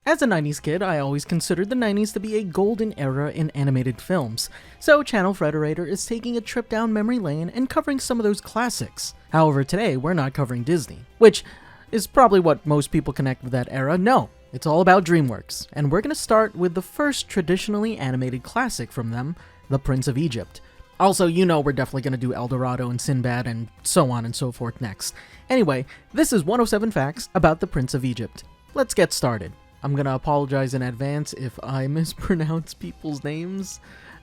As a 90s kid, I always considered the 90s to be a golden era in animated films, so ChannelFrederator is taking a trip down memory lane and covering some of those classics. However, today we're not covering Disney, which is probably what most people connect with that era. No, it's all about Dreamworks, and we're going to start with the first traditionally animated classic from them, The Prince of Egypt. Also, you know we're definitely going to do El Dorado and Sinbad and so on and so forth next. Anyway, this is 107 Facts about The Prince of Egypt. Let's get started. I'm gonna apologize in advance if I mispronounce people's names.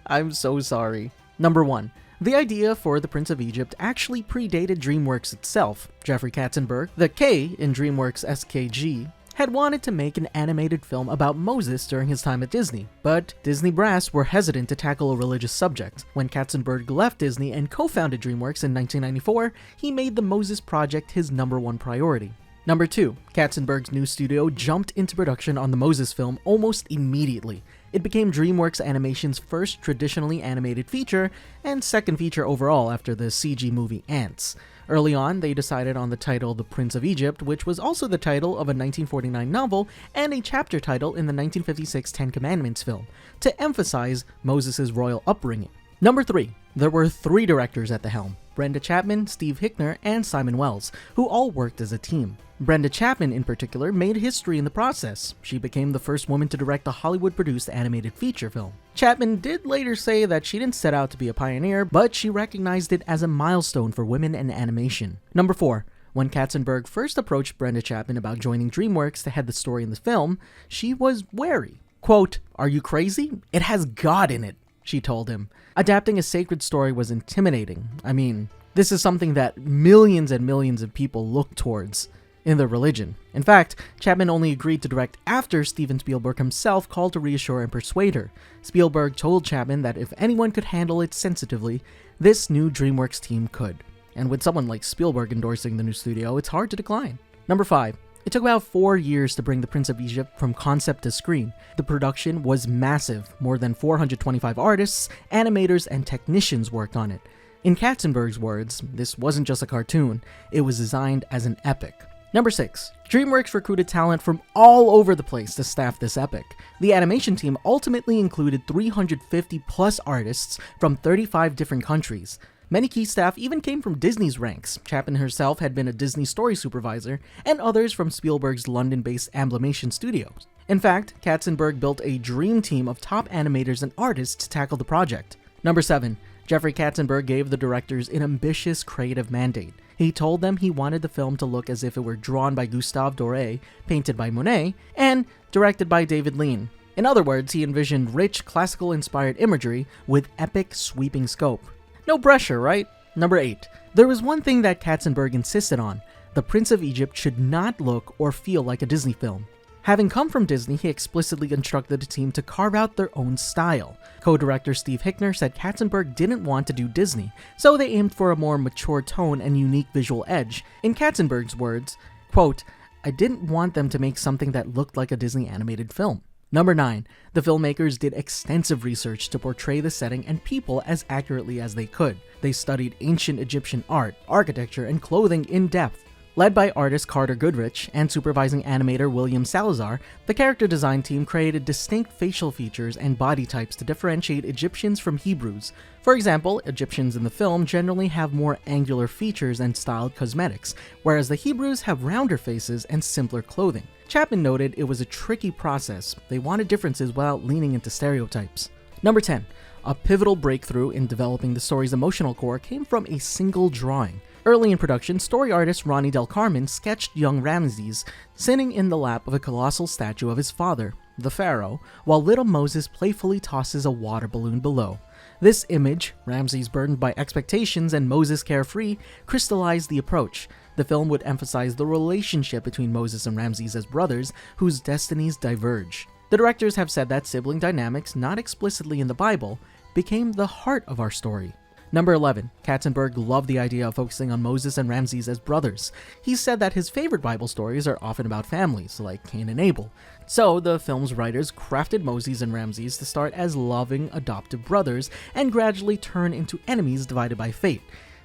I'm so sorry. Number 1. The idea for The Prince of Egypt actually predated Dreamworks itself. Jeffrey Katzenberg, the K in Dreamworks SKG, had wanted to make an animated film about Moses during his time at Disney, but Disney brass were hesitant to tackle a religious subject. When Katzenberg left Disney and co-founded Dreamworks in 1994, he made the Moses project his #1 priority. Number 2. Katzenberg's new studio jumped into production on the Moses film almost immediately. It became DreamWorks Animation's first traditionally animated feature, and second feature overall after the CG movie Ants. Early on, they decided on the title The Prince of Egypt, which was also the title of a 1949 novel and a chapter title in the 1956 Ten Commandments film, to emphasize Moses' royal upbringing. Number 3. There were 3 directors at the helm: Brenda Chapman, Steve Hickner, and Simon Wells, who all worked as a team. Brenda Chapman, in particular, made history in the process. She became the first woman to direct a Hollywood-produced animated feature film. Chapman did later say that she didn't set out to be a pioneer, but she recognized it as a milestone for women in animation. Number 4. When Katzenberg first approached Brenda Chapman about joining DreamWorks to head the story in the film, she was wary. Quote, "Are you crazy? It has God in it," she told him. Adapting a sacred story was intimidating. I mean, this is something that millions and millions of people look towards in their religion. In fact, Chapman only agreed to direct after Steven Spielberg himself called to reassure and persuade her. Spielberg told Chapman that if anyone could handle it sensitively, this new DreamWorks team could. And with someone like Spielberg endorsing the new studio, it's hard to decline. Number 5. It took about 4 years to bring The Prince of Egypt from concept to screen. The production was massive. More than 425 artists, animators, and technicians worked on it. In Katzenberg's words, this wasn't just a cartoon, it was designed as an epic. Number 6. DreamWorks recruited talent from all over the place to staff this epic. The animation team ultimately included 350 plus artists from 35 different countries. Many key staff even came from Disney's ranks. Chapman herself had been a Disney story supervisor, and others from Spielberg's London-based Amblimation Studios. In fact, Katzenberg built a dream team of top animators and artists to tackle the project. Number 7. Jeffrey Katzenberg gave the directors an ambitious creative mandate. He told them he wanted the film to look as if it were drawn by Gustave Doré, painted by Monet, and directed by David Lean. In other words, he envisioned rich, classical-inspired imagery with epic, sweeping scope. No pressure, right? Number 8. There was one thing that Katzenberg insisted on: The Prince of Egypt should not look or feel like a Disney film. Having come from Disney, he explicitly instructed the team to carve out their own style. Co-director Steve Hickner said Katzenberg didn't want to do Disney, so they aimed for a more mature tone and unique visual edge. In Katzenberg's words, quote, "I didn't want them to make something that looked like a Disney animated film." Number 9. The filmmakers did extensive research to portray the setting and people as accurately as they could. They studied ancient Egyptian art, architecture, and clothing in depth. Led by artist Carter Goodrich and supervising animator William Salazar, the character design team created distinct facial features and body types to differentiate Egyptians from Hebrews. For example, Egyptians in the film generally have more angular features and styled cosmetics, whereas the Hebrews have rounder faces and simpler clothing. Chapman noted it was a tricky process. They wanted differences without leaning into stereotypes. Number 10. A pivotal breakthrough in developing the story's emotional core came from a single drawing. Early in production, story artist Ronnie Del Carmen sketched young Ramses sitting in the lap of a colossal statue of his father, the pharaoh, while little Moses playfully tosses a water balloon below. This image, Ramses burdened by expectations and Moses carefree, crystallized the approach. The film would emphasize the relationship between Moses and Ramses as brothers whose destinies diverge. The directors have said that sibling dynamics, not explicitly in the Bible, became the heart of our story. Number 11. Katzenberg loved the idea of focusing on Moses and Ramses as brothers. He said that his favorite Bible stories are often about families, like Cain and Abel. So, the film's writers crafted Moses and Ramses to start as loving, adoptive brothers and gradually turn into enemies divided by fate.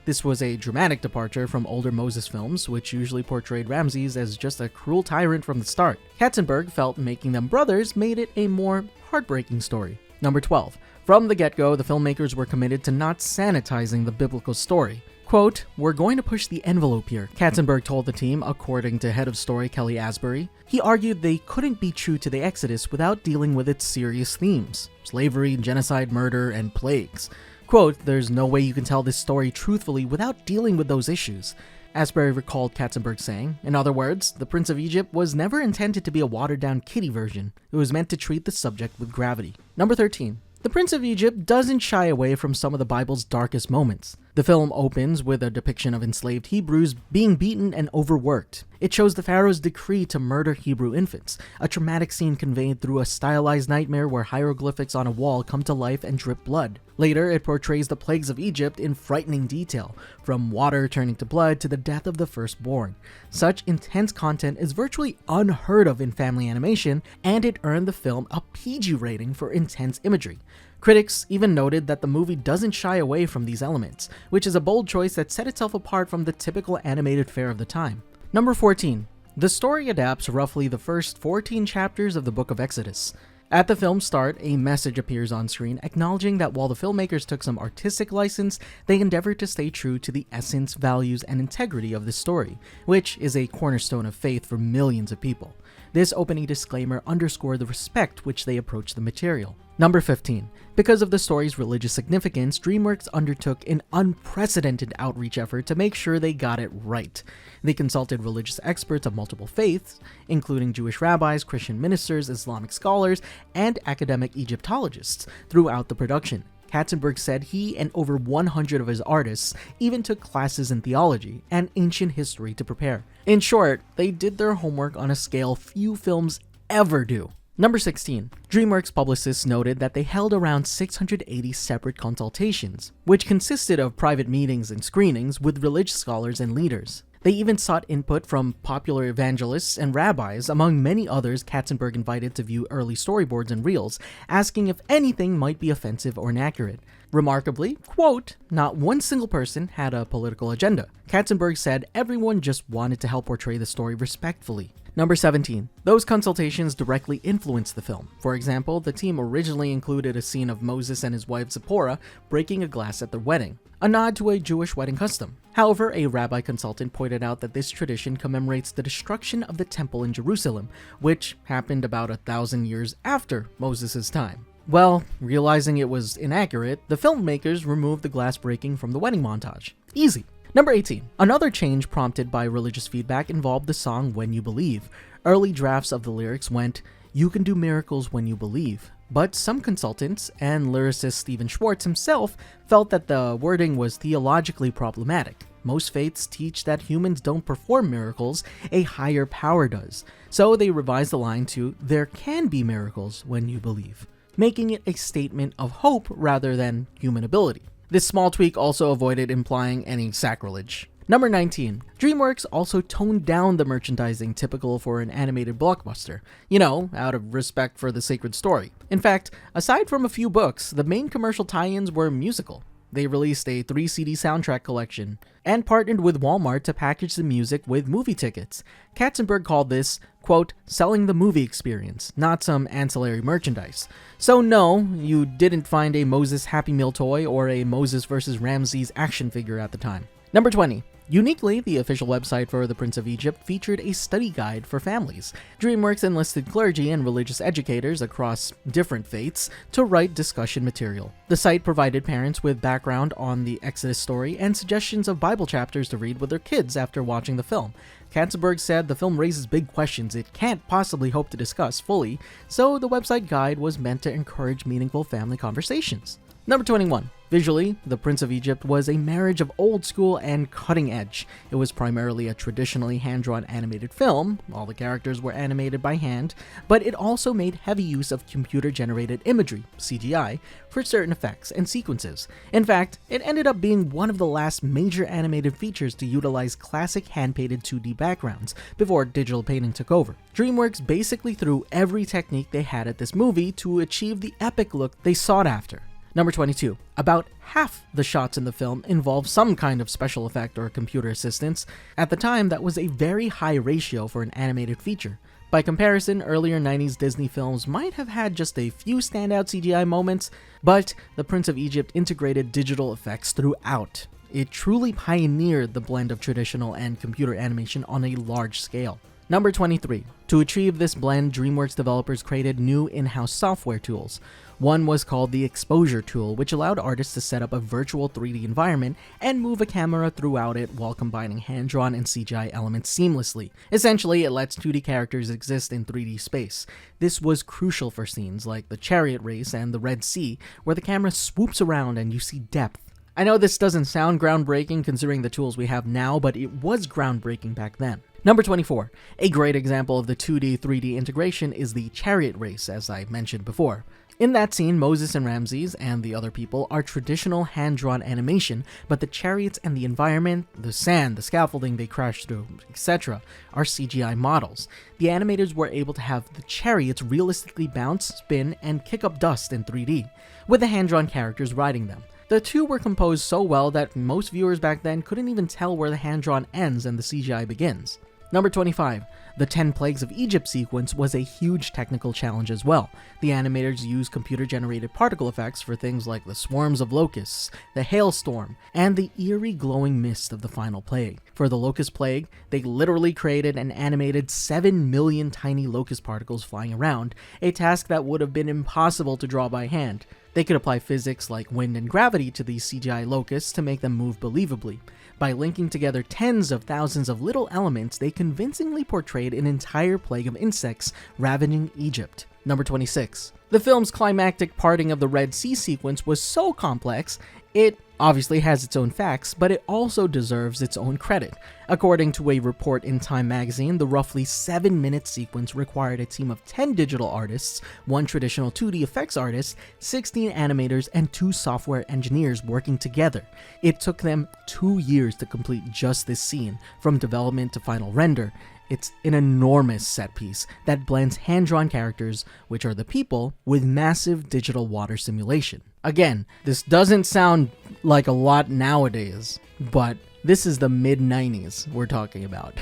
This was a dramatic departure from older Moses films, which usually portrayed Ramses as just a cruel tyrant from the start. Katzenberg felt making them brothers made it a more heartbreaking story. Number 12. From the get-go, the filmmakers were committed to not sanitizing the biblical story. Quote, "We're going to push the envelope here," Katzenberg told the team, according to head of story Kelly Asbury. He argued they couldn't be true to the Exodus without dealing with its serious themes: slavery, genocide, murder, and plagues. Quote, "There's no way you can tell this story truthfully without dealing with those issues." Asbury recalled Katzenberg saying, in other words, the Prince of Egypt was never intended to be a watered-down kiddie version. It was meant to treat the subject with gravity. Number 13. The Prince of Egypt doesn't shy away from some of the Bible's darkest moments. The film opens with a depiction of enslaved Hebrews being beaten and overworked. It shows the Pharaoh's decree to murder Hebrew infants, a traumatic scene conveyed through a stylized nightmare where hieroglyphics on a wall come to life and drip blood. Later, it portrays the plagues of Egypt in frightening detail, from water turning to blood to the death of the firstborn. Such intense content is virtually unheard of in family animation, and it earned the film a PG rating for intense imagery. Critics even noted that the movie doesn't shy away from these elements, which is a bold choice that set itself apart from the typical animated fare of the time. Number 14. The story adapts roughly the first 14 chapters of the Book of Exodus. At the film's start, a message appears on screen acknowledging that while the filmmakers took some artistic license, they endeavored to stay true to the essence, values, and integrity of the story, which is a cornerstone of faith for millions of people. This opening disclaimer underscored the respect which they approached the material. Number 15. Because of the story's religious significance, Dreamworks undertook an unprecedented outreach effort to make sure they got it right. They consulted religious experts of multiple faiths, including Jewish rabbis, Christian ministers, Islamic scholars, and academic Egyptologists throughout the production. Katzenberg said he and over 100 of his artists even took classes in theology and ancient history to prepare. In short, they did their homework on a scale few films ever do. Number 16. Dreamworks publicists noted that they held around 680 separate consultations, which consisted of private meetings and screenings with religious scholars and leaders. They even sought input from popular evangelists and rabbis, among many others Katzenberg invited to view early storyboards and reels, asking if anything might be offensive or inaccurate. Remarkably, quote, "Not one single person had a political agenda." Katzenberg said everyone just wanted to help portray the story respectfully. Number 17. Those consultations directly influenced the film. For example, the team originally included a scene of Moses and his wife Zipporah breaking a glass at their wedding, a nod to a Jewish wedding custom. However, a rabbi consultant pointed out that this tradition commemorates the destruction of the temple in Jerusalem, which happened about 1,000 years after Moses' time. Well, realizing it was inaccurate, the filmmakers removed the glass breaking from the wedding montage. Easy. Number 18. Another change prompted by religious feedback involved the song When You Believe. Early drafts of the lyrics went, "You can do miracles when you believe." But some consultants, and lyricist Stephen Schwartz himself, felt that the wording was theologically problematic. Most faiths teach that humans don't perform miracles, a higher power does. So they revised the line to, "There can be miracles when you believe," making it a statement of hope rather than human ability. This small tweak also avoided implying any sacrilege. Number 19. Dreamworks also toned down the merchandising typical for an animated blockbuster, out of respect for the sacred story. In fact, aside from a few books, the main commercial tie-ins were musical. They released a 3-CD soundtrack collection and partnered with Walmart to package the music with movie tickets. Katzenberg called this, quote, "selling the movie experience, not some ancillary merchandise." So no, you didn't find a Moses Happy Meal toy or a Moses vs. Ramses action figure at the time. Number 20. Uniquely, the official website for The Prince of Egypt featured a study guide for families. Dreamworks enlisted clergy and religious educators across different faiths to write discussion material. The site provided parents with background on the Exodus story and suggestions of Bible chapters to read with their kids after watching the film. Katzenberg said the film raises big questions it can't possibly hope to discuss fully, so the website guide was meant to encourage meaningful family conversations. Number 21. Visually, The Prince of Egypt was a marriage of old school and cutting edge. It was primarily a traditionally hand-drawn animated film, all the characters were animated by hand, but it also made heavy use of computer-generated imagery, CGI, for certain effects and sequences. In fact, it ended up being one of the last major animated features to utilize classic hand-painted 2D backgrounds before digital painting took over. Dreamworks basically threw every technique they had at this movie to achieve the epic look they sought after. Number 22. About half the shots in the film involve some kind of special effect or computer assistance. At the time, that was a very high ratio for an animated feature. By comparison, earlier 90s Disney films might have had just a few standout CGI moments, but The Prince of Egypt integrated digital effects throughout. It truly pioneered the blend of traditional and computer animation on a large scale. Number 23. To achieve this blend, Dreamworks developers created new in-house software tools. One was called the Exposure tool, which allowed artists to set up a virtual 3D environment and move a camera throughout it while combining hand-drawn and CGI elements seamlessly. Essentially, it lets 2D characters exist in 3D space. This was crucial for scenes like the chariot race and the Red Sea, where the camera swoops around and you see depth. I know this doesn't sound groundbreaking considering the tools we have now, but it was groundbreaking back then. Number 24. A great example of the 2D, 3D integration is the chariot race, as I mentioned before. In that scene, Moses and Ramses and the other people are traditional hand-drawn animation, but the chariots and the environment, the sand, the scaffolding they crash through, etc., are CGI models. The animators were able to have the chariots realistically bounce, spin, and kick up dust in 3D, with the hand-drawn characters riding them. The two were composed so well that most viewers back then couldn't even tell where the hand-drawn ends and the CGI begins. Number 25. The 10 Plagues of Egypt sequence was a huge technical challenge as well. The animators used computer-generated particle effects for things like the swarms of locusts, the hailstorm, and the eerie glowing mist of the final plague. For the locust plague, they literally created and animated 7 million tiny locust particles flying around, a task that would have been impossible to draw by hand. They could apply physics like wind and gravity to these CGI locusts to make them move believably. By linking together tens of thousands of little elements, they convincingly portrayed an entire plague of insects ravaging Egypt. Number 26. The film's climactic parting of the Red Sea sequence was so complex, it obviously has its own facts, but it also deserves its own credit. According to a report in Time magazine, the roughly 7-minute sequence required a team of 10 digital artists, 1 traditional 2D effects artist, 16 animators, and 2 software engineers working together. It took them 2 years to complete just this scene, from development to final render. It's an enormous set piece that blends hand-drawn characters, which are the people, with massive digital water simulation. Again, this doesn't sound like a lot nowadays, but this is the mid-90s we're talking about.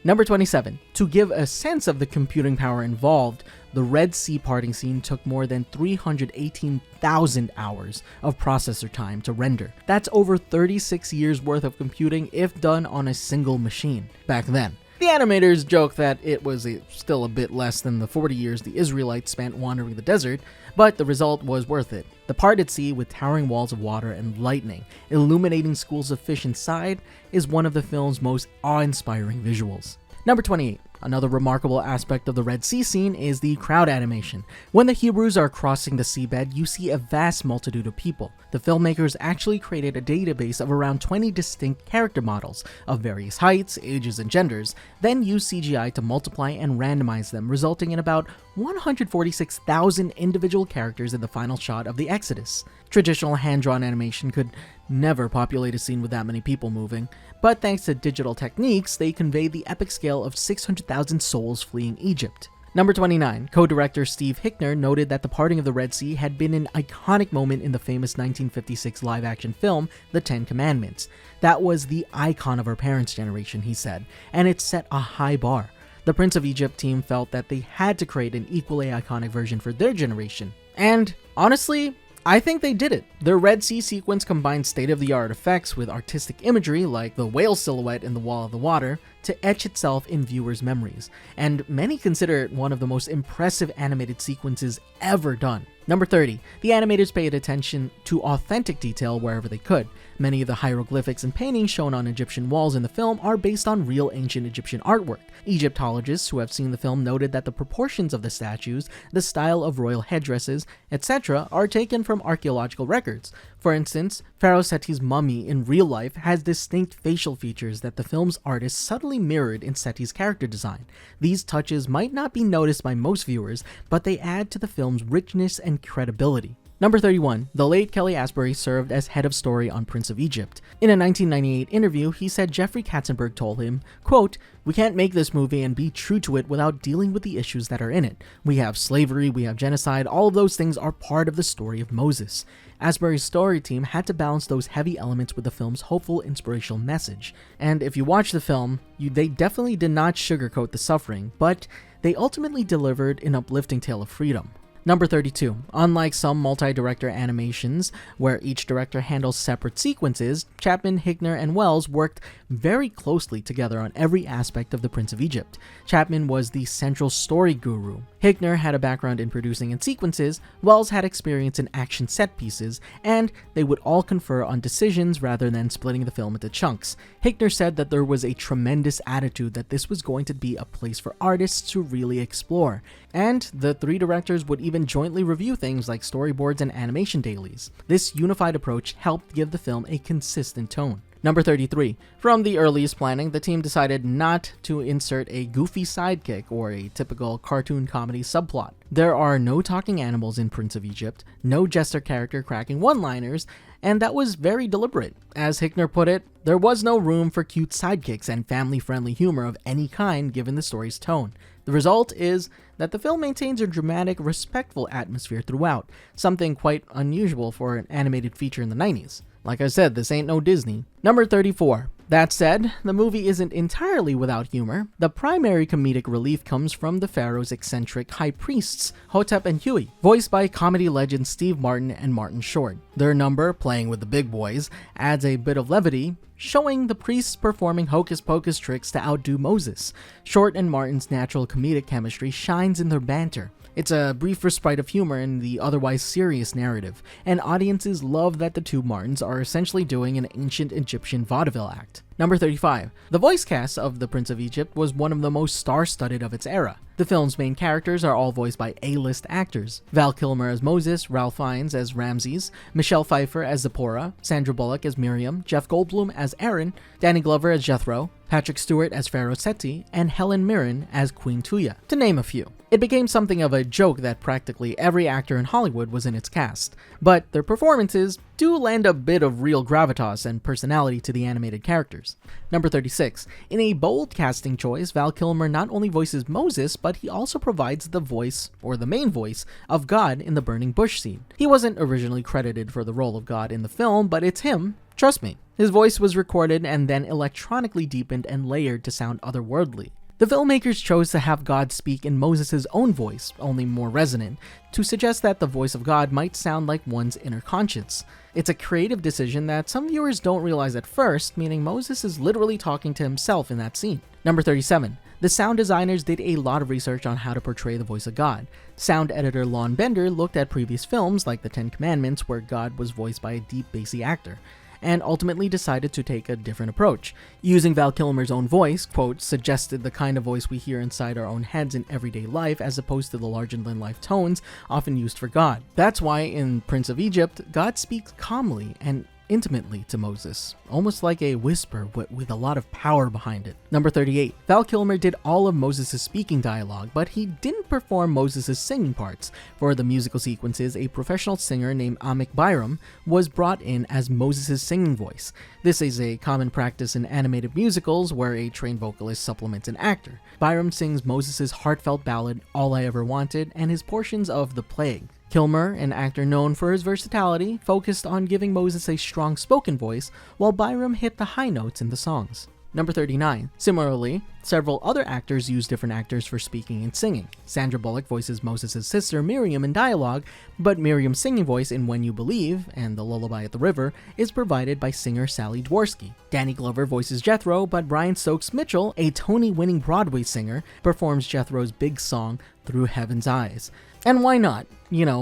Number 27. To give a sense of the computing power involved, the Red Sea parting scene took more than 318,000 hours of processor time to render. That's over 36 years worth of computing if done on a single machine back then. The animators joke that it was still a bit less than the 40 years the Israelites spent wandering the desert, but the result was worth it. The parted sea with towering walls of water and lightning, illuminating schools of fish inside, is one of the film's most awe-inspiring visuals. Number 28. Another remarkable aspect of the Red Sea scene is the crowd animation. When the Hebrews are crossing the seabed, you see a vast multitude of people. The filmmakers actually created a database of around 20 distinct character models of various heights, ages, and genders, then used CGI to multiply and randomize them, resulting in about 146,000 individual characters in the final shot of the Exodus. Traditional hand-drawn animation could never populate a scene with that many people moving, but thanks to digital techniques, they convey the epic scale of 600,000 souls fleeing Egypt. Number 29. Co-director Steve Hickner noted that the parting of the Red Sea had been an iconic moment in the famous 1956 live-action film, The Ten Commandments. That was the icon of our parents' generation, he said, and it set a high bar. The Prince of Egypt team felt that they had to create an equally iconic version for their generation. And honestly, I think they did it. The Red Sea sequence combined state-of-the-art effects with artistic imagery like the whale silhouette in the wall of the water to etch itself in viewers' memories, and many consider it one of the most impressive animated sequences ever done. Number 30. The animators paid attention to authentic detail wherever they could. Many of the hieroglyphics and paintings shown on Egyptian walls in the film are based on real ancient Egyptian artwork. Egyptologists who have seen the film noted that the proportions of the statues, the style of royal headdresses, etc. are taken from archaeological records. For instance, Pharaoh Seti's mummy in real life has distinct facial features that the film's artists subtly mirrored in Seti's character design. These touches might not be noticed by most viewers, but they add to the film's richness and credibility. Number 31. The late Kelly Asbury served as head of story on Prince of Egypt. In a 1998 interview, he said Jeffrey Katzenberg told him, quote, "We can't make this movie and be true to it without dealing with the issues that are in it. We have slavery, we have genocide, all of those things are part of the story of Moses." Asbury's story team had to balance those heavy elements with the film's hopeful, inspirational message. And if you watch the film, they definitely did not sugarcoat the suffering, but they ultimately delivered an uplifting tale of freedom. Number 32. Unlike some multi-director animations, where each director handles separate sequences, Chapman, Hickner, and Wells worked very closely together on every aspect of The Prince of Egypt. Chapman was the central story guru. Hickner had a background in producing in sequences, Wells had experience in action set pieces, and they would all confer on decisions rather than splitting the film into chunks. Hickner said that there was a tremendous attitude that this was going to be a place for artists to really explore, and the three directors would even jointly review things like storyboards and animation dailies. This unified approach helped give the film a consistent tone. Number 33. From the earliest planning, the team decided not to insert a goofy sidekick or a typical cartoon comedy subplot. There are no talking animals in Prince of Egypt, no jester character cracking one-liners, and that was very deliberate. As Hickner put it, there was no room for cute sidekicks and family-friendly humor of any kind given the story's tone. The result is that the film maintains a dramatic, respectful atmosphere throughout, something quite unusual for an animated feature in the 90s. Like I said, this ain't no Disney. Number 34. That said, the movie isn't entirely without humor. The primary comedic relief comes from the pharaoh's eccentric high priests, Hotep and Huey, voiced by comedy legends Steve Martin and Martin Short. Their number, Playing with the Big Boys, adds a bit of levity, showing the priests performing hocus-pocus tricks to outdo Moses. Short and Martin's natural comedic chemistry shines in their banter. It's a brief respite of humor in the otherwise serious narrative, and audiences love that the two Martins are essentially doing an ancient Egyptian vaudeville act. Number 35. The voice cast of The Prince of Egypt was one of the most star-studded of its era. The film's main characters are all voiced by A-list actors. Val Kilmer as Moses, Ralph Fiennes as Ramses, Michelle Pfeiffer as Zipporah, Sandra Bullock as Miriam, Jeff Goldblum as Aaron, Danny Glover as Jethro, Patrick Stewart as Pharaoh Seti, and Helen Mirren as Queen Tuya, to name a few. It became something of a joke that practically every actor in Hollywood was in its cast, but their performances do lend a bit of real gravitas and personality to the animated characters. Number 36. In a bold casting choice, Val Kilmer not only voices Moses, but he also provides the voice, or the main voice, of God in the burning bush scene. He wasn't originally credited for the role of God in the film, but it's him. Trust me. His voice was recorded and then electronically deepened and layered to sound otherworldly. The filmmakers chose to have God speak in Moses' own voice, only more resonant, to suggest that the voice of God might sound like one's inner conscience. It's a creative decision that some viewers don't realize at first, meaning Moses is literally talking to himself in that scene. Number 37. The sound designers did a lot of research on how to portray the voice of God. Sound editor Lon Bender looked at previous films like The Ten Commandments, where God was voiced by a deep, bassy actor, and ultimately decided to take a different approach. Using Val Kilmer's own voice, quote, suggested the kind of voice we hear inside our own heads in everyday life as opposed to the larger-than-life tones often used for God. That's why in Prince of Egypt, God speaks calmly and intimately to Moses, almost like a whisper with a lot of power behind it. Number 38. Val Kilmer did all of Moses' speaking dialogue, but he didn't perform Moses' singing parts. For the musical sequences, a professional singer named Amik Byram was brought in as Moses' singing voice. This is a common practice in animated musicals where a trained vocalist supplements an actor. Byram sings Moses' heartfelt ballad, All I Ever Wanted, and his portions of The Plague. Kilmer, an actor known for his versatility, focused on giving Moses a strong spoken voice, while Byram hit the high notes in the songs. Number 39. Similarly, several other actors use different actors for speaking and singing. Sandra Bullock voices Moses' sister Miriam in dialogue, but Miriam's singing voice in When You Believe and The Lullaby at the River is provided by singer Sally Dworsky. Danny Glover voices Jethro, but Brian Stokes Mitchell, a Tony-winning Broadway singer, performs Jethro's big song Through Heaven's Eyes. And why not?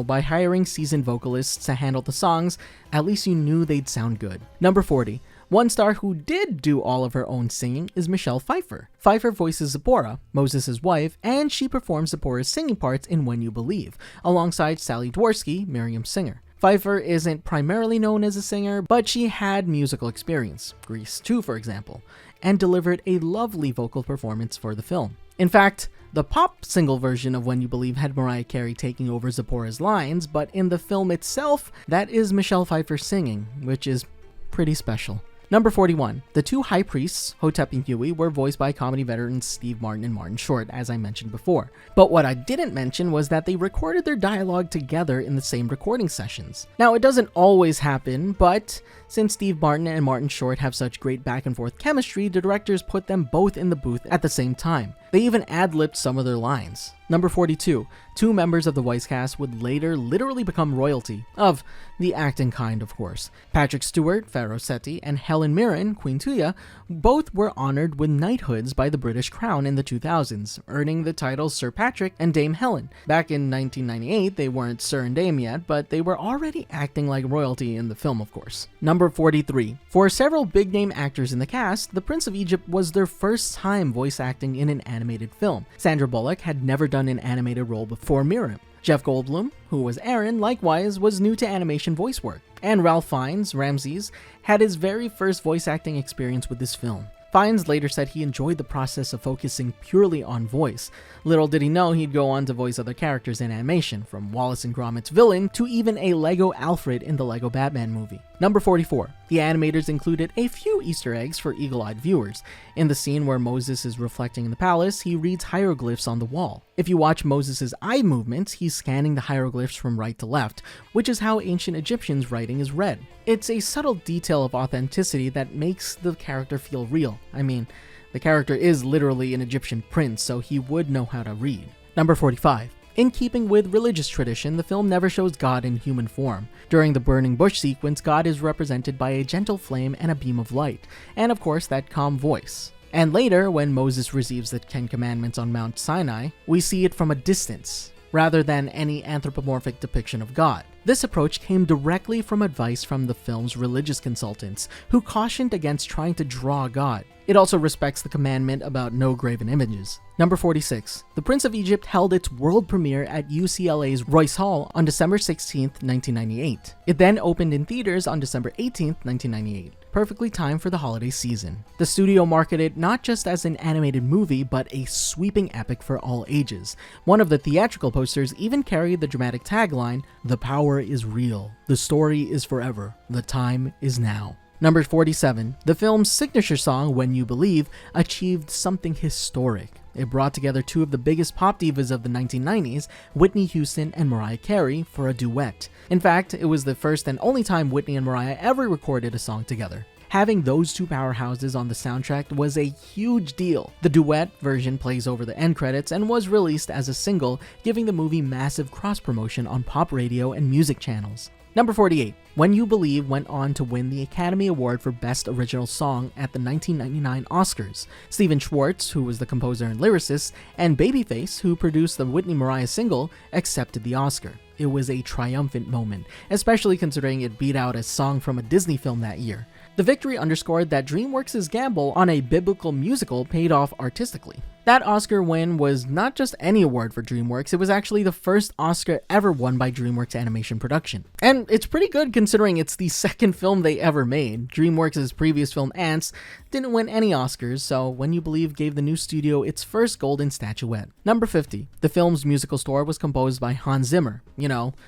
By hiring seasoned vocalists to handle the songs, at least you knew they'd sound good. Number 40. One star who did do all of her own singing is Michelle Pfeiffer. Pfeiffer voices Zipporah, Moses' wife, and she performs Zipporah's singing parts in When You Believe, alongside Sally Dworsky, Miriam's singer. Pfeiffer isn't primarily known as a singer, but she had musical experience, Grease 2 for example, and delivered a lovely vocal performance for the film. In fact, The pop single version of When You Believe had Mariah Carey taking over Zipporah's lines, but in the film itself, that is Michelle Pfeiffer singing, which is pretty special. Number 41. The two high priests, Hotep and Huey, were voiced by comedy veterans Steve Martin and Martin Short, as I mentioned before. But what I didn't mention was that they recorded their dialogue together in the same recording sessions. Now, it doesn't always happen, but since Steve Martin and Martin Short have such great back and forth chemistry, the directors put them both in the booth at the same time. They even ad-libbed some of their lines. Number 42. Two members of the voice cast would later literally become royalty, of the acting kind, of course. Patrick Stewart, Pharaoh Seti, and Helen Mirren, Queen Tuya, both were honored with knighthoods by the British Crown in the 2000s, earning the titles Sir Patrick and Dame Helen. Back in 1998, they weren't Sir and Dame yet, but they were already acting like royalty in the film, of course. Number 43. For several big-name actors in the cast, the Prince of Egypt was their first time voice acting in an animated film. Sandra Bullock had never done an animated role before Miriam. Jeff Goldblum, who was Aaron, likewise was new to animation voice work. And Ralph Fiennes, Ramses, had his very first voice acting experience with this film. Fiennes later said he enjoyed the process of focusing purely on voice. Little did he know he'd go on to voice other characters in animation, from Wallace and Gromit's villain to even a Lego Alfred in the Lego Batman movie. Number 44. The animators included a few Easter eggs for eagle-eyed viewers. In the scene where Moses is reflecting in the palace, he reads hieroglyphs on the wall. If you watch Moses' eye movements, he's scanning the hieroglyphs from right to left, which is how ancient Egyptians' writing is read. It's a subtle detail of authenticity that makes the character feel real. I mean, the character is literally an Egyptian prince, so he would know how to read. Number 45. In keeping with religious tradition, the film never shows God in human form. During the burning bush sequence, God is represented by a gentle flame and a beam of light, and of course that calm voice. And later, when Moses receives the 10 Commandments on Mount Sinai, we see it from a distance, rather than any anthropomorphic depiction of God. This approach came directly from advice from the film's religious consultants, who cautioned against trying to draw God. It also respects the commandment about no graven images. Number 46. The Prince of Egypt held its world premiere at UCLA's Royce Hall on December 16, 1998. It then opened in theaters on December 18, 1998. Perfectly timed for the holiday season. The studio marketed it not just as an animated movie, but a sweeping epic for all ages. One of the theatrical posters even carried the dramatic tagline, "The power is real. The story is forever. The time is now." Number 47. The film's signature song, When You Believe, achieved something historic. It brought together two of the biggest pop divas of the 1990s, Whitney Houston and Mariah Carey, for a duet. In fact, it was the first and only time Whitney and Mariah ever recorded a song together. Having those two powerhouses on the soundtrack was a huge deal. The duet version plays over the end credits and was released as a single, giving the movie massive cross-promotion on pop radio and music channels. Number 48. When You Believe went on to win the Academy Award for Best Original Song at the 1999 Oscars. Stephen Schwartz, who was the composer and lyricist, and Babyface, who produced the Whitney Mariah single, accepted the Oscar. It was a triumphant moment, especially considering it beat out a song from a Disney film that year. The victory underscored that Dreamworks' gamble on a biblical musical paid off artistically. That Oscar win was not just any award for Dreamworks, it was actually the first Oscar ever won by Dreamworks Animation Production. And it's pretty good considering it's the second film they ever made. Dreamworks' previous film, Ants, didn't win any Oscars, so When You Believe gave the new studio its first golden statuette. Number 50. The film's musical score was composed by Hans Zimmer,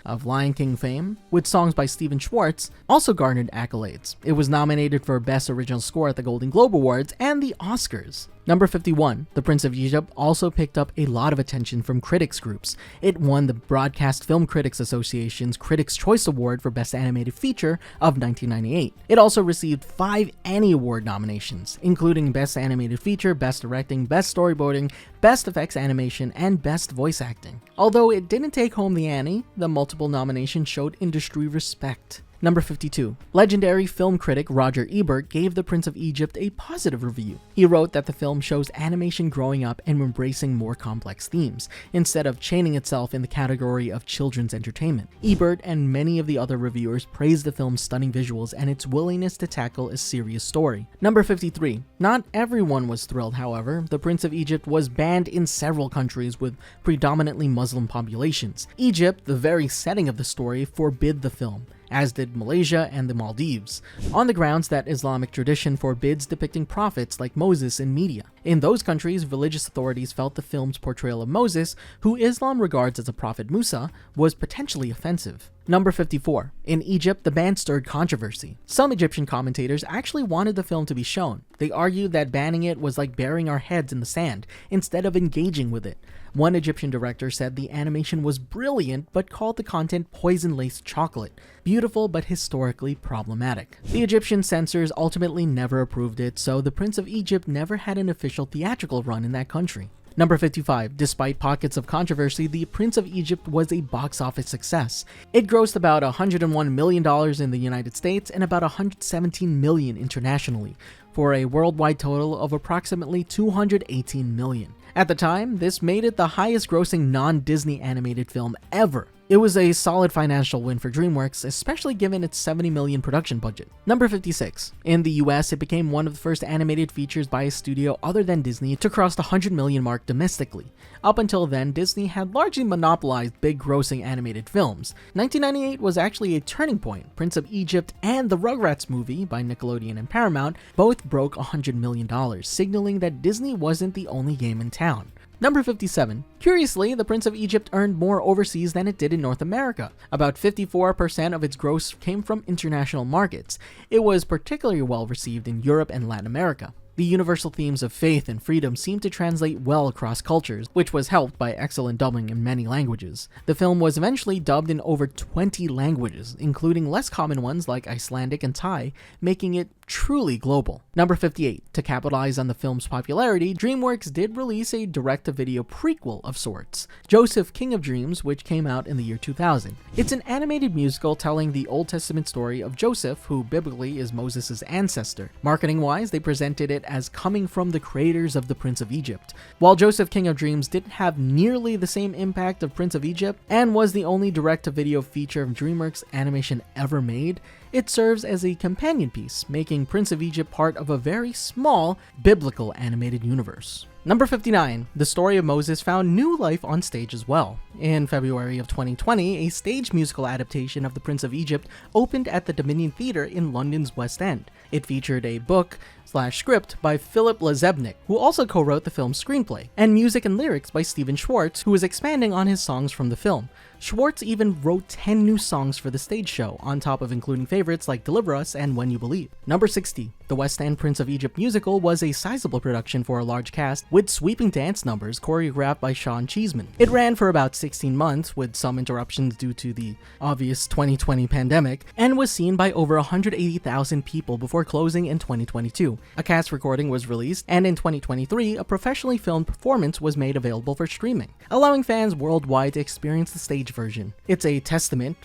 of Lion King fame, with songs by Stephen Schwartz, also garnered accolades. It was nominated for Best Original Score at the Golden Globe Awards and the Oscars. Number 51. The Prince of Egypt also picked up a lot of attention from critics groups. It won the Broadcast Film Critics Association's Critics' Choice Award for Best Animated Feature of 1998. It also received 5 Annie Award nominations, including Best Animated Feature, Best Directing, Best Storyboarding, Best Effects Animation, and Best Voice Acting. Although it didn't take home the Annie, the multiple nominations showed industry respect. Number 52. Legendary film critic Roger Ebert gave The Prince of Egypt a positive review. He wrote that the film shows animation growing up and embracing more complex themes, instead of chaining itself in the category of children's entertainment. Ebert and many of the other reviewers praised the film's stunning visuals and its willingness to tackle a serious story. Number 53. Not everyone was thrilled, however. The Prince of Egypt was banned in several countries with predominantly Muslim populations. Egypt, the very setting of the story, forbid the film. as did Malaysia and the Maldives, on the grounds that Islamic tradition forbids depicting prophets like Moses in media. In those countries, religious authorities felt the film's portrayal of Moses, who Islam regards as a prophet Musa, was potentially offensive. Number 54. In Egypt, the ban stirred controversy. Some Egyptian commentators actually wanted the film to be shown. They argued that banning it was like burying our heads in the sand, instead of engaging with it. One Egyptian director said the animation was brilliant, but called the content poison-laced chocolate. Beautiful, but historically problematic. The Egyptian censors ultimately never approved it, so the Prince of Egypt never had an official theatrical run in that country. Number 55. Despite pockets of controversy, The Prince of Egypt was a box office success. It grossed about $101 million in the United States and about $117 million internationally, for a worldwide total of approximately $218 million. At the time, this made it the highest grossing non-Disney animated film ever. It was a solid financial win for Dreamworks, especially given its $70 million production budget. Number 56. In the US, it became one of the first animated features by a studio other than Disney to cross the $100 million mark domestically. Up until then, Disney had largely monopolized big grossing animated films. 1998 was actually a turning point. Prince of Egypt and the Rugrats movie by Nickelodeon and Paramount both broke $100 million, signaling that Disney wasn't the only game in town. Number 57. Curiously, The Prince of Egypt earned more overseas than it did in North America. About 54% of its gross came from international markets. It was particularly well received in Europe and Latin America. The universal themes of faith and freedom seemed to translate well across cultures, which was helped by excellent dubbing in many languages. The film was eventually dubbed in over 20 languages, including less common ones like Icelandic and Thai, making it truly global. Number 58. To capitalize on the film's popularity, Dreamworks did release a direct-to-video prequel of sorts, Joseph, King of Dreams, which came out in the year 2000. It's an animated musical telling the Old Testament story of Joseph, who biblically is Moses' ancestor. Marketing-wise, they presented it as coming from the creators of The Prince of Egypt. While Joseph, King of Dreams didn't have nearly the same impact of Prince of Egypt, and was the only direct-to-video feature of Dreamworks animation ever made, it serves as a companion piece, making Prince of Egypt part of a very small biblical animated universe. Number 59. The story of Moses found new life on stage as well. In February of 2020, a stage musical adaptation of The Prince of Egypt opened at the Dominion Theatre in London's West End. It featured a book/script by Philip Lazebnik, who also co-wrote the film's screenplay, and music and lyrics by Stephen Schwartz, who was expanding on his songs from the film. Schwartz even wrote 10 new songs for the stage show, on top of including favorites like Deliver Us and When You Believe. Number 60. The West End Prince of Egypt musical was a sizable production for a large cast, with sweeping dance numbers choreographed by Sean Cheeseman. It ran for about 16 months, with some interruptions due to the obvious 2020 pandemic, and was seen by over 180,000 people before closing in 2022. A cast recording was released, and in 2023, a professionally filmed performance was made available for streaming, allowing fans worldwide to experience the stage version. It's a testament,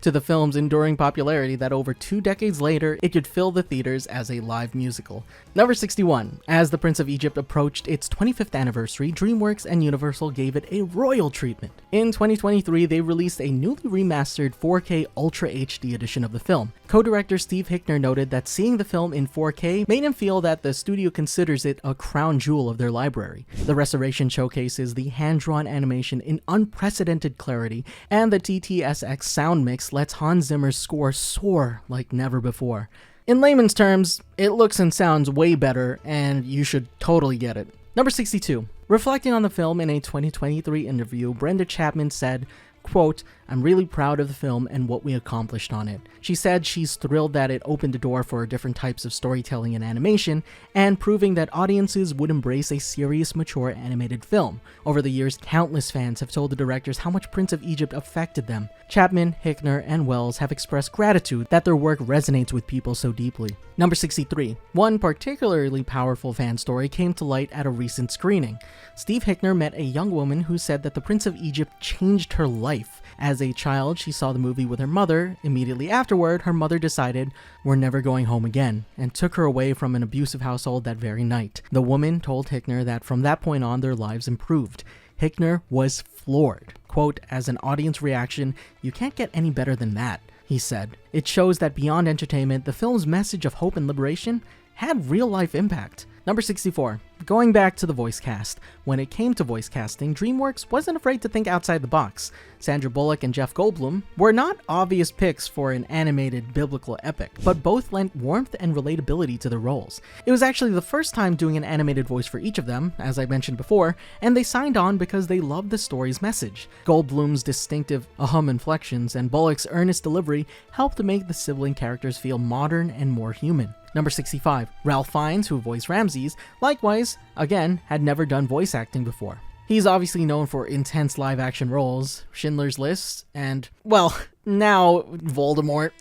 to the film's enduring popularity that over 2 decades later, it could fill the theaters as a live musical. Number 61. As The Prince of Egypt approached its 25th anniversary, Dreamworks and Universal gave it a royal treatment. In 2023, they released a newly remastered 4K Ultra HD edition of the film. Co-director Steve Hickner noted that seeing the film in 4K made him feel that the studio considers it a crown jewel of their library. The restoration showcases the hand-drawn animation in unprecedented clarity, and the TTSX sound mix lets Hans Zimmer's score soar like never before. In layman's terms, it looks and sounds way better, and you should totally get it. Number 62. Reflecting on the film in a 2023 interview, Brenda Chapman said, quote, "I'm really proud of the film and what we accomplished on it." She said she's thrilled that it opened the door for different types of storytelling and animation, and proving that audiences would embrace a serious, mature animated film. Over the years, countless fans have told the directors how much Prince of Egypt affected them. Chapman, Hickner, and Wells have expressed gratitude that their work resonates with people so deeply. Number 63. One particularly powerful fan story came to light at a recent screening. Steve Hickner met a young woman who said that The Prince of Egypt changed her life. As a child, she saw the movie with her mother. Immediately afterward, her mother decided, "We're never going home again," and took her away from an abusive household that very night. The woman told Hickner that from that point on, their lives improved. Hickner was floored. Quote, "As an audience reaction, you can't get any better than that," he said. It shows that beyond entertainment, the film's message of hope and liberation had real-life impact. Number 64. Going back to the voice cast. When it came to voice casting, Dreamworks wasn't afraid to think outside the box. Sandra Bullock and Jeff Goldblum were not obvious picks for an animated biblical epic, but both lent warmth and relatability to their roles. It was actually the first time doing an animated voice for each of them, as I mentioned before, and they signed on because they loved the story's message. Goldblum's distinctive ahum inflections and Bullock's earnest delivery helped to make the sibling characters feel modern and more human. Number 65. Ralph Fiennes, who voiced Ramses, likewise, again, had never done voice acting before. He's obviously known for intense live-action roles, Schindler's List, and, well, now Voldemort.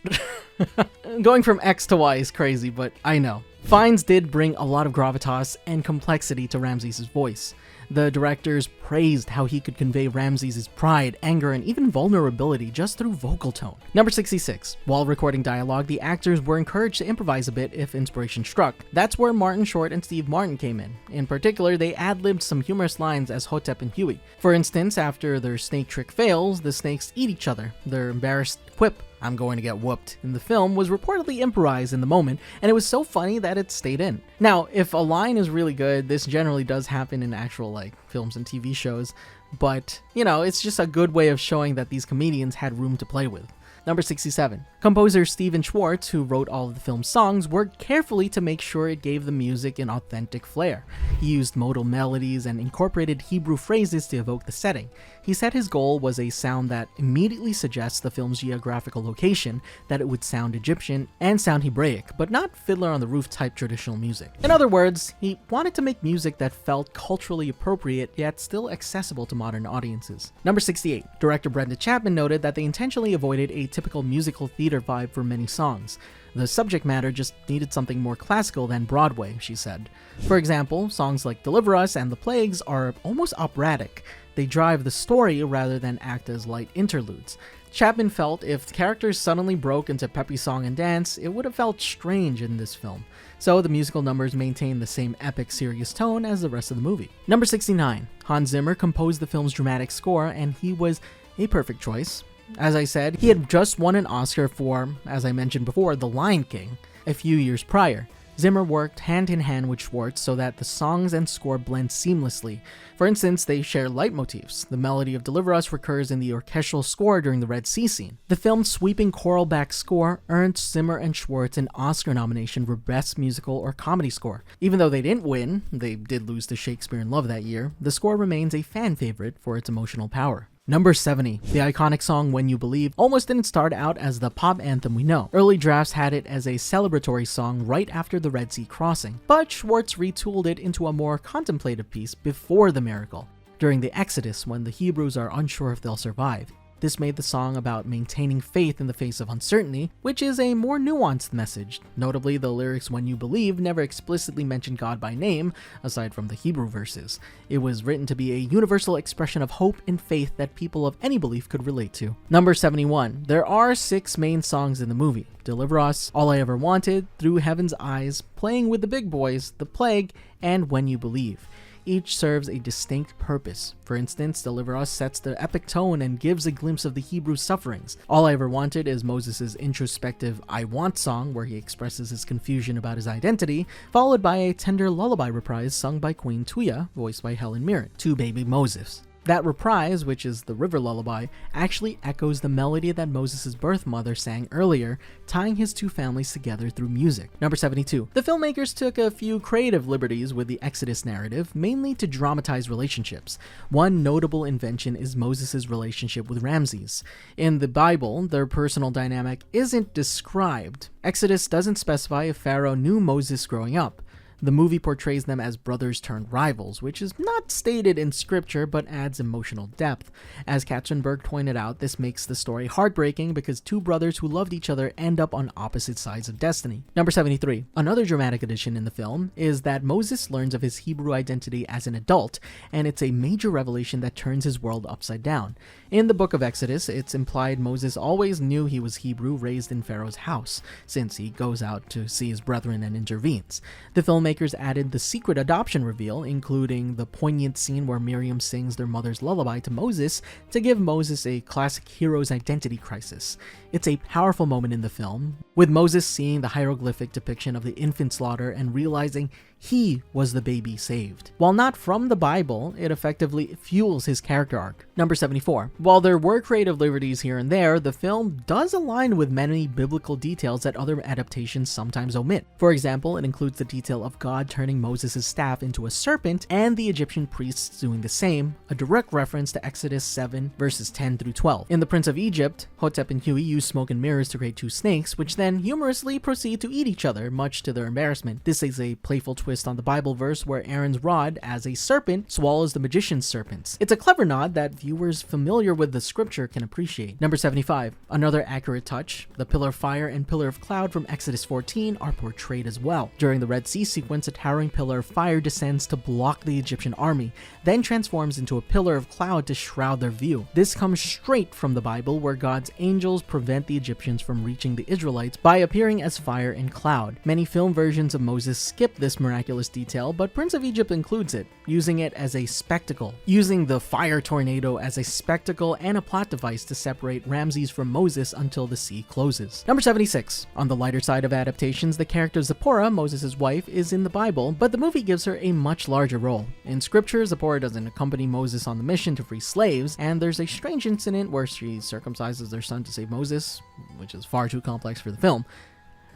Going from X to Y is crazy, but I know. Fiennes did bring a lot of gravitas and complexity to Ramses' voice. The directors praised how he could convey Ramses' pride, anger, and even vulnerability just through vocal tone. Number 66. While recording dialogue, the actors were encouraged to improvise a bit if inspiration struck. That's where Martin Short and Steve Martin came in. In particular, they ad-libbed some humorous lines as Hotep and Huey. For instance, after their snake trick fails, the snakes eat each other. Their embarrassed quip, "I'm going to get whooped," in the film was reportedly improvised in the moment, and it was so funny that it stayed in. Now, if a line is really good, this generally does happen in actual, films and TV shows, but, it's just a good way of showing that these comedians had room to play with. Number 67. Composer Steven Schwartz, who wrote all of the film's songs, worked carefully to make sure it gave the music an authentic flair. He used modal melodies and incorporated Hebrew phrases to evoke the setting. He said his goal was a sound that immediately suggests the film's geographical location, that it would sound Egyptian and sound Hebraic, but not Fiddler on the Roof type traditional music. In other words, he wanted to make music that felt culturally appropriate yet still accessible to modern audiences. Number 68. Director Brenda Chapman noted that they intentionally avoided a typical musical theater vibe for many songs. The subject matter just needed something more classical than Broadway, she said. For example, songs like Deliver Us and The Plagues are almost operatic. They drive the story rather than act as light interludes. Chapman felt if the characters suddenly broke into peppy song and dance, it would have felt strange in this film. So the musical numbers maintain the same epic, serious tone as the rest of the movie. Number 69. Hans Zimmer composed the film's dramatic score, and he was a perfect choice. As I said, he had just won an Oscar for, as I mentioned before, The Lion King a few years prior. Zimmer worked hand-in-hand with Schwartz so that the songs and score blend seamlessly. For instance, they share leitmotifs. The melody of Deliver Us recurs in the orchestral score during the Red Sea scene. The film's sweeping choral-backed score earned Zimmer and Schwartz an Oscar nomination for Best Musical or Comedy Score. Even though they didn't win, they did lose to Shakespeare in Love that year, the score remains a fan favorite for its emotional power. Number 70. The iconic song When You Believe almost didn't start out as the pop anthem we know. Early drafts had it as a celebratory song right after the Red Sea crossing, but Schwartz retooled it into a more contemplative piece before the miracle, during the Exodus when the Hebrews are unsure if they'll survive. This made the song about maintaining faith in the face of uncertainty, which is a more nuanced message. Notably, the lyrics When You Believe never explicitly mention God by name, aside from the Hebrew verses. It was written to be a universal expression of hope and faith that people of any belief could relate to. Number 71. There are 6 main songs in the movie. Deliver Us, All I Ever Wanted, Through Heaven's Eyes, Playing with the Big Boys, The Plague, and When You Believe. Each serves a distinct purpose. For instance, Deliver Us sets the epic tone and gives a glimpse of the Hebrew sufferings. All I Ever Wanted is Moses' introspective I Want song, where he expresses his confusion about his identity, followed by a tender lullaby reprise sung by Queen Tuya, voiced by Helen Mirren, to baby Moses. That reprise, which is the river lullaby, actually echoes the melody that Moses' birth mother sang earlier, tying his two families together through music. Number 72. The filmmakers took a few creative liberties with the Exodus narrative, mainly to dramatize relationships. One notable invention is Moses' relationship with Ramses. In the Bible, their personal dynamic isn't described. Exodus doesn't specify if Pharaoh knew Moses growing up. The movie portrays them as brothers turned rivals, which is not stated in scripture but adds emotional depth. As Katzenberg pointed out, this makes the story heartbreaking because two brothers who loved each other end up on opposite sides of destiny. Number 73. Another dramatic addition in the film is that Moses learns of his Hebrew identity as an adult, and it's a major revelation that turns his world upside down. In the book of Exodus, it's implied Moses always knew he was Hebrew, raised in Pharaoh's house, since he goes out to see his brethren and intervenes. The filmmakers added the secret adoption reveal, including the poignant scene where Miriam sings their mother's lullaby to Moses to give Moses a classic hero's identity crisis. It's a powerful moment in the film, with Moses seeing the hieroglyphic depiction of the infant slaughter and realizing he was the baby saved. While not from the Bible, it effectively fuels his character arc. Number 74. While there were creative liberties here and there, the film does align with many biblical details that other adaptations sometimes omit. For example, it includes the detail of God turning Moses' staff into a serpent and the Egyptian priests doing the same, a direct reference to Exodus 7 verses 10 through 12. In The Prince of Egypt, Hotep and Huey use smoke and mirrors to create two snakes, which then humorously proceed to eat each other, much to their embarrassment. This is a playful twist on the Bible verse where Aaron's rod, as a serpent, swallows the magician's serpents. It's a clever nod that viewers familiar with the scripture can appreciate. Number 75. Another accurate touch, the pillar of fire and pillar of cloud from Exodus 14 are portrayed as well. During the Red Sea sequence, a towering pillar of fire descends to block the Egyptian army, then transforms into a pillar of cloud to shroud their view. This comes straight from the Bible, where God's angels prevent the Egyptians from reaching the Israelites by appearing as fire and cloud. Many film versions of Moses skip this miraculous detail, but Prince of Egypt includes it, using it as a spectacle, using the fire tornado as a spectacle and a plot device to separate Ramses from Moses until the sea closes. Number 76. On the lighter side of adaptations, the character Zipporah, Moses' wife, is in the Bible, but the movie gives her a much larger role. In scripture, Zipporah doesn't accompany Moses on the mission to free slaves, and there's a strange incident where she circumcises their son to save Moses, which is far too complex for the film.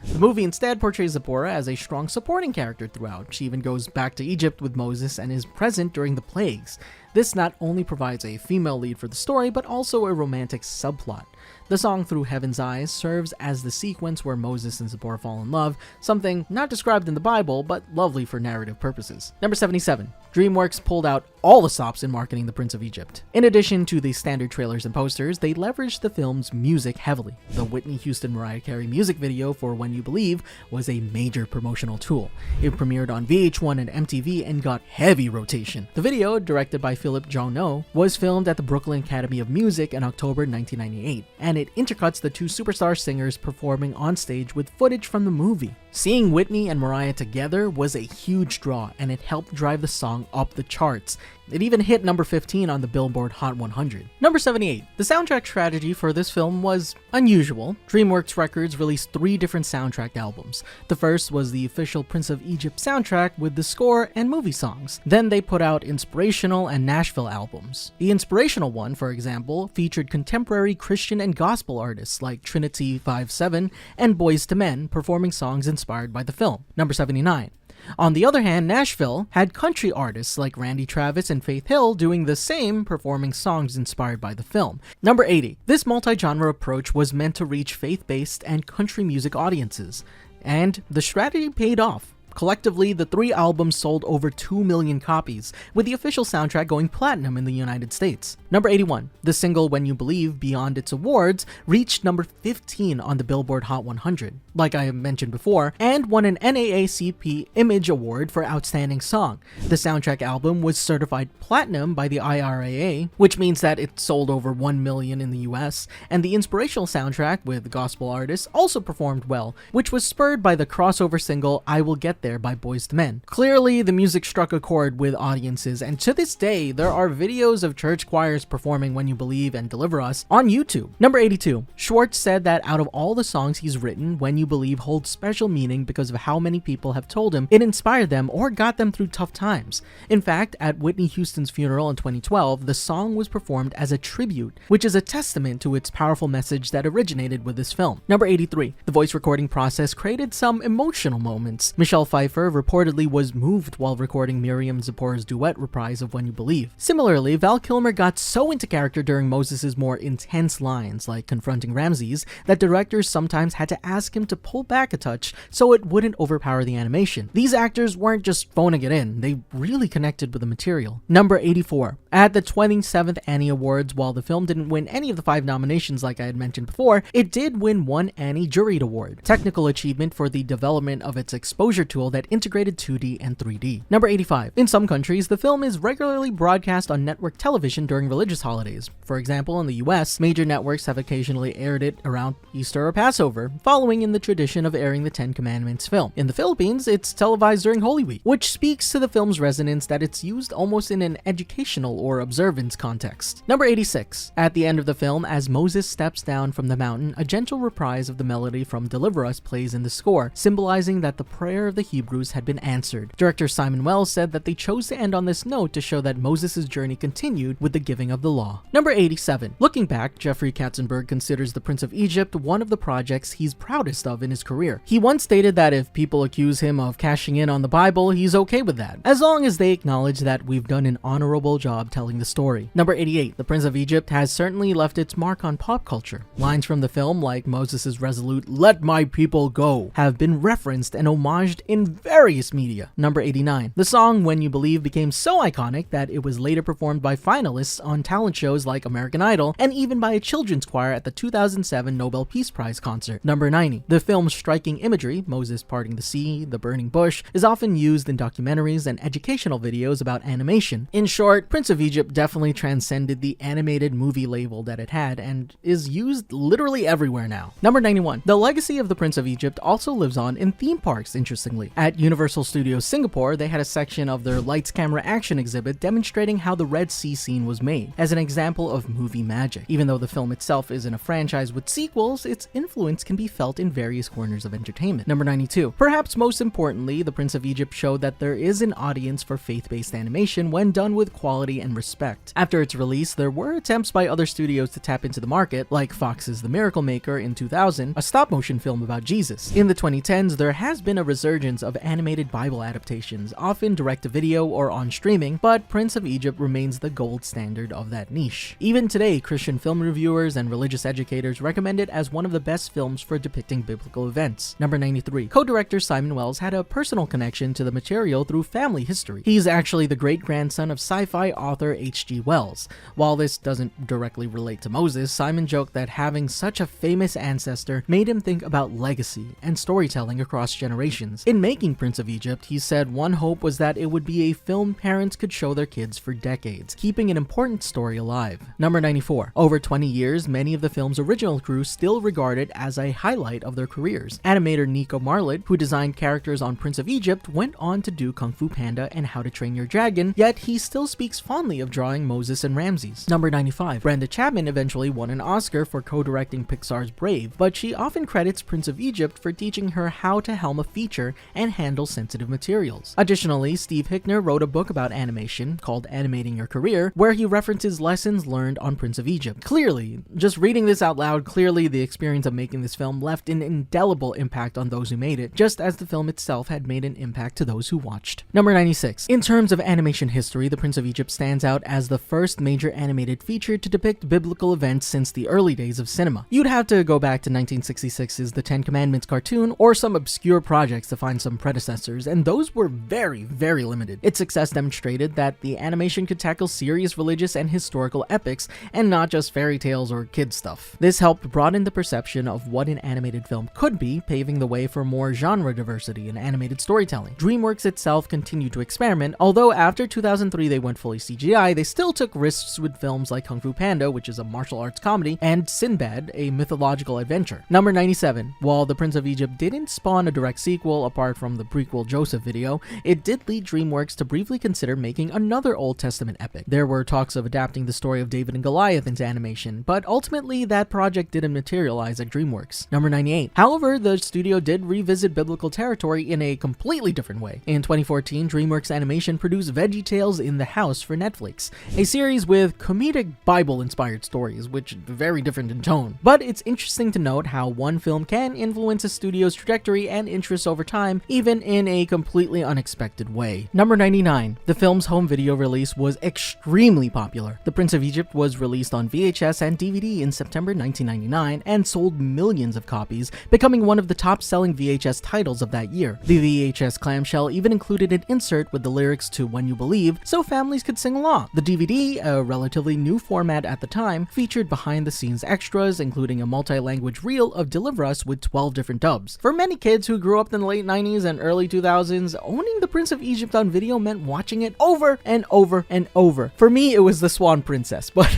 The movie instead portrays Zipporah as a strong supporting character throughout. She even goes back to Egypt with Moses and is present during the plagues. This not only provides a female lead for the story, but also a romantic subplot. The song Through Heaven's Eyes serves as the sequence where Moses and Zipporah fall in love, something not described in the Bible, but lovely for narrative purposes. Number 77. Dreamworks pulled out all the stops in marketing The Prince of Egypt. In addition to the standard trailers and posters, they leveraged the film's music heavily. The Whitney Houston-Mariah Carey music video for When You Believe was a major promotional tool. It premiered on VH1 and MTV and got heavy rotation. The video, directed by Philip Journeau, was filmed at the Brooklyn Academy of Music in October 1998, and it intercuts the two superstar singers performing on stage with footage from the movie. Seeing Whitney and Mariah together was a huge draw, and it helped drive the song up the charts. It even hit number 15 on the Billboard Hot 100. Number 78. The soundtrack strategy for this film was unusual. Dreamworks Records released 3 different soundtrack albums. The first was the official Prince of Egypt soundtrack with the score and movie songs. Then they put out inspirational and Nashville albums. The inspirational one, for example, featured contemporary Christian and gospel artists like Trinity 5-7 and Boyz II Men performing songs inspired by the film. Number 79. On the other hand, Nashville had country artists like Randy Travis and Faith Hill doing the same, performing songs inspired by the film. Number 80. This multi-genre approach was meant to reach faith-based and country music audiences, and the strategy paid off. Collectively, the 3 albums sold over 2 million copies, with the official soundtrack going platinum in the United States. Number 81. The single When You Believe, beyond its awards, reached number 15 on the Billboard Hot 100, like I have mentioned before, and won an NAACP Image Award for Outstanding Song. The soundtrack album was certified platinum by the IRAA, which means that it sold over 1 million in the US, and the inspirational soundtrack with gospel artists also performed well, which was spurred by the crossover single I Will Get There by Boyz II Men. Clearly, the music struck a chord with audiences, and to this day, there are videos of church choirs performing When You Believe and Deliver Us on YouTube. Number 82. Schwartz said that out of all the songs he's written, When You Believe holds special meaning because of how many people have told him it inspired them or got them through tough times. In fact, at Whitney Houston's funeral in 2012, the song was performed as a tribute, which is a testament to its powerful message that originated with this film. Number 83. The voice recording process created some emotional moments. Michelle Pfeiffer reportedly was moved while recording Miriam Zipporah's duet reprise of When You Believe. Similarly, Val Kilmer got so into character during Moses' more intense lines, like confronting Ramses, that directors sometimes had to ask him to pull back a touch so it wouldn't overpower the animation. These actors weren't just phoning it in, they really connected with the material. Number 84. At the 27th Annie Awards, while the film didn't win any of the 5 nominations like I had mentioned before, it did win 1 Annie Juried Award. Technical achievement for the development of its exposure tool vehicle that integrated 2D and 3D. Number 85. In some countries, the film is regularly broadcast on network television during religious holidays. For example, in the US, major networks have occasionally aired it around Easter or Passover, following in the tradition of airing the Ten Commandments film. In the Philippines, it's televised during Holy Week, which speaks to the film's resonance that it's used almost in an educational or observance context. Number 86. At the end of the film, as Moses steps down from the mountain, a gentle reprise of the melody from Deliver Us plays in the score, symbolizing that the prayer of the Hebrews had been answered. Director Simon Wells said that they chose to end on this note to show that Moses' journey continued with the giving of the law. Number 87. Looking back, Jeffrey Katzenberg considers The Prince of Egypt one of the projects he's proudest of in his career. He once stated that if people accuse him of cashing in on the Bible, he's okay with that, as long as they acknowledge that we've done an honorable job telling the story. Number 88. The Prince of Egypt has certainly left its mark on pop culture. Lines from the film, like Moses' resolute "Let my people go," have been referenced and homaged in various media. Number 89. The song When You Believe became so iconic that it was later performed by finalists on talent shows like American Idol and even by a children's choir at the 2007 Nobel Peace Prize concert. Number 90. The film's striking imagery, Moses parting the sea, the burning bush, is often used in documentaries and educational videos about animation. In short, Prince of Egypt definitely transcended the animated movie label that it had and is used literally everywhere now. Number 91. The legacy of the Prince of Egypt also lives on in theme parks, interestingly. At Universal Studios Singapore, they had a section of their Lights Camera Action exhibit demonstrating how the Red Sea scene was made, as an example of movie magic. Even though the film itself isn't a franchise with sequels, its influence can be felt in various corners of entertainment. Number 92. Perhaps most importantly, The Prince of Egypt showed that there is an audience for faith-based animation when done with quality and respect. After its release, there were attempts by other studios to tap into the market, like Fox's The Miracle Maker in 2000, a stop-motion film about Jesus. In the 2010s, there has been a resurgence of animated Bible adaptations, often direct-to-video or on streaming, but Prince of Egypt remains the gold standard of that niche. Even today, Christian film reviewers and religious educators recommend it as one of the best films for depicting biblical events. Number 93. Co-director Simon Wells had a personal connection to the material through family history. He's actually the great-grandson of sci-fi author H.G. Wells. While this doesn't directly relate to Moses, Simon joked that having such a famous ancestor made him think about legacy and storytelling across generations. In making Prince of Egypt, he said one hope was that it would be a film parents could show their kids for decades, keeping an important story alive. Number 94. Over 20 years, many of the film's original crew still regard it as a highlight of their careers. Animator Nico Marlett, who designed characters on Prince of Egypt, went on to do Kung Fu Panda and How to Train Your Dragon, yet he still speaks fondly of drawing Moses and Ramses. Number 95. Brenda Chapman eventually won an Oscar for co-directing Pixar's Brave, but she often credits Prince of Egypt for teaching her how to helm a feature and handle sensitive materials. Additionally, Steve Hickner wrote a book about animation called Animating Your Career, where he references lessons learned on Prince of Egypt. Clearly, just reading this out loud, clearly the experience of making this film left an indelible impact on those who made it, just as the film itself had made an impact to those who watched. Number 96. In terms of animation history, The Prince of Egypt stands out as the first major animated feature to depict biblical events since the early days of cinema. You'd have to go back to 1966's The Ten Commandments cartoon or some obscure projects to find some predecessors, and those were very, very limited. Its success demonstrated that the animation could tackle serious religious and historical epics, and not just fairy tales or kids stuff. This helped broaden the perception of what an animated film could be, paving the way for more genre diversity in animated storytelling. Dreamworks itself continued to experiment, although after 2003 they went fully CGI, they still took risks with films like Kung Fu Panda, which is a martial arts comedy, and Sinbad, a mythological adventure. Number 97. While The Prince of Egypt didn't spawn a direct sequel apart from the prequel Joseph video, it did lead Dreamworks to briefly consider making another Old Testament epic. There were talks of adapting the story of David and Goliath into animation, but ultimately that project didn't materialize at Dreamworks. Number 98. However, the studio did revisit biblical territory in a completely different way. In 2014, Dreamworks Animation produced VeggieTales in the House for Netflix, a series with comedic Bible-inspired stories, which are very different in tone. But it's interesting to note how one film can influence a studio's trajectory and interests over time, even in a completely unexpected way. Number 99. The film's home video release was extremely popular. The Prince of Egypt was released on VHS and DVD in September 1999 and sold millions of copies, becoming one of the top-selling VHS titles of that year. The VHS clamshell even included an insert with the lyrics to When You Believe, so families could sing along. The DVD, a relatively new format at the time, featured behind-the-scenes extras, including a multi-language reel of Deliver Us with 12 different dubs. For many kids who grew up in the late 90s 90s and early 2000s, owning The Prince of Egypt on video meant watching it over and over and over. For me, it was The Swan Princess, but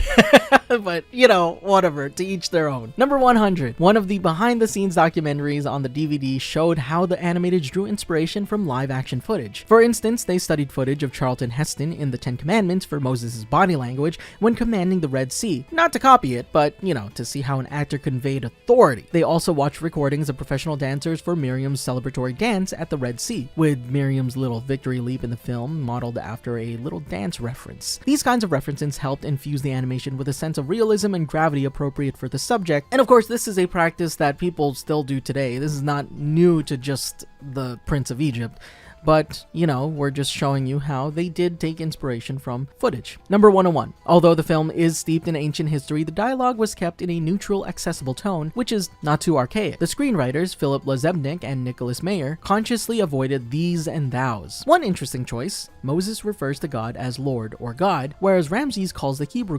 but you know, whatever, to each their own. Number 100. One of the behind-the-scenes documentaries on the DVD showed how the animators drew inspiration from live-action footage. For instance, they studied footage of Charlton Heston in the Ten Commandments for Moses' body language when commanding the Red Sea. Not to copy it, but, you know, to see how an actor conveyed authority. They also watched recordings of professional dancers for Miriam's celebratory dance at the Red Sea, with Miriam's little victory leap in the film modeled after a little dance reference. These kinds of references helped infuse the animation with a sense of realism and gravity appropriate for the subject, and of course this is a practice that people still do today. This is not new to just the Prince of Egypt. But, you know, we're just showing you how they did take inspiration from footage. Number 101. Although the film is steeped in ancient history, the dialogue was kept in a neutral, accessible tone, which is not too archaic. The screenwriters, Philip Lazebnik and Nicholas Meyer, consciously avoided these and thous. One interesting choice: Moses refers to God as Lord or God, whereas Ramses calls the Hebrew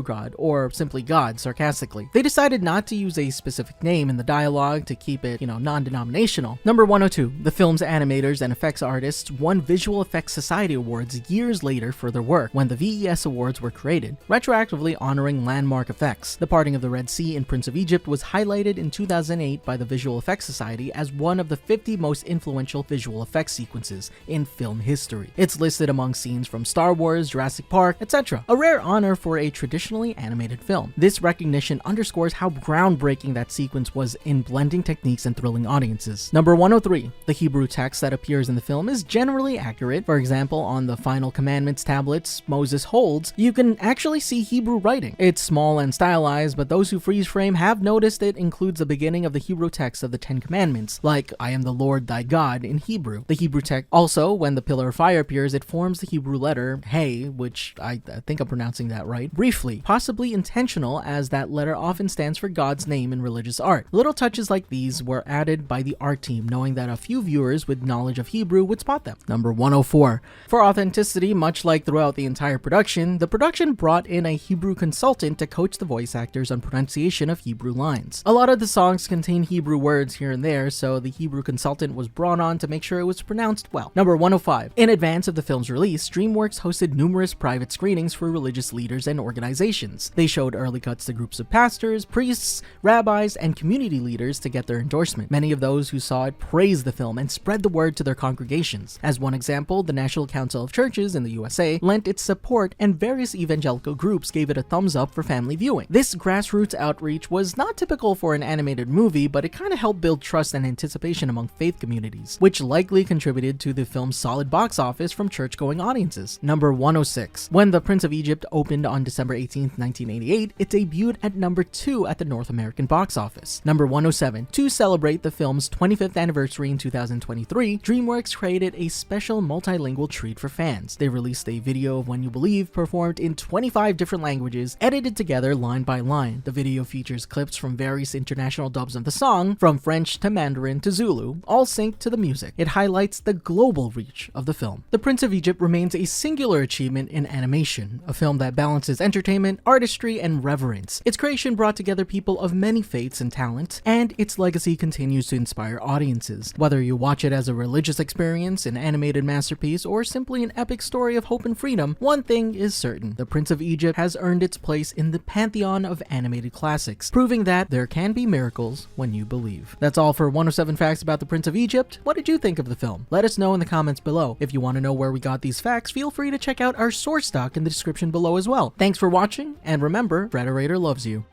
God, or simply God, sarcastically. They decided not to use a specific name in the dialogue to keep it, you know, non-denominational. Number 102. The film's animators and effects artists won Visual Effects Society Awards years later for their work when the VES Awards were created, retroactively honoring landmark effects. The parting of the Red Sea in Prince of Egypt was highlighted in 2008 by the Visual Effects Society as one of the 50 most influential visual effects sequences in film history. It's listed among scenes from Star Wars, Jurassic Park, etc. A rare honor for a traditionally animated film. This recognition underscores how groundbreaking that sequence was in blending techniques and thrilling audiences. Number 103. The Hebrew text that appears in the film is generally accurate. For example, on the Final Commandments tablets Moses holds, you can actually see Hebrew writing. It's small and stylized, but those who freeze frame have noticed it includes the beginning of the Hebrew text of the Ten Commandments, like "I am the Lord thy God" in Hebrew. The Hebrew text also, when the pillar of fire appears, it forms the Hebrew letter Hey, which I think I'm pronouncing that right, briefly, possibly intentional, as that letter often stands for God's name in religious art. Little touches like these were added by the art team, knowing that a few viewers with knowledge of Hebrew would spot them. Number 104. For authenticity, much like throughout the entire production, the production brought in a Hebrew consultant to coach the voice actors on pronunciation of Hebrew lines. A lot of the songs contain Hebrew words here and there, so the Hebrew consultant was brought on to make sure it was pronounced well. Number 105. In advance of the film's release, Dreamworks hosted numerous private screenings for religious leaders and organizations. They showed early cuts to groups of pastors, priests, rabbis, and community leaders to get their endorsement. Many of those who saw it praised the film and spread the word to their congregations. As one example, the National Council of Churches in the USA lent its support, and various evangelical groups gave it a thumbs up for family viewing. This grassroots outreach was not typical for an animated movie, but it kind of helped build trust and anticipation among faith communities, which likely contributed to the film's solid box office from church-going audiences. Number 106. When The Prince of Egypt opened on December 18, 1988, it debuted at number 2 at the North American box office. Number 107. To celebrate the film's 25th anniversary in 2023, Dreamworks created a special multilingual treat for fans. They released a video of When You Believe performed in 25 different languages, edited together line by line. The video features clips from various international dubs of the song, from French to Mandarin to Zulu, all synced to the music. It highlights the global reach of the film. The Prince of Egypt remains a singular achievement in animation, a film that balances entertainment, artistry, and reverence. Its creation brought together people of many faiths and talents, and its legacy continues to inspire audiences. Whether you watch it as a religious experience, an animated masterpiece, or simply an epic story of hope and freedom, one thing is certain: The Prince of Egypt has earned its place in the pantheon of animated classics, proving that there can be miracles when you believe. That's all for 107 facts about The Prince of Egypt. What did you think of the film? Let us know in the comments below. If you want to know where we got these facts, feel free to check out our source doc in the description below as well. Thanks for watching, and remember, Frederator loves you.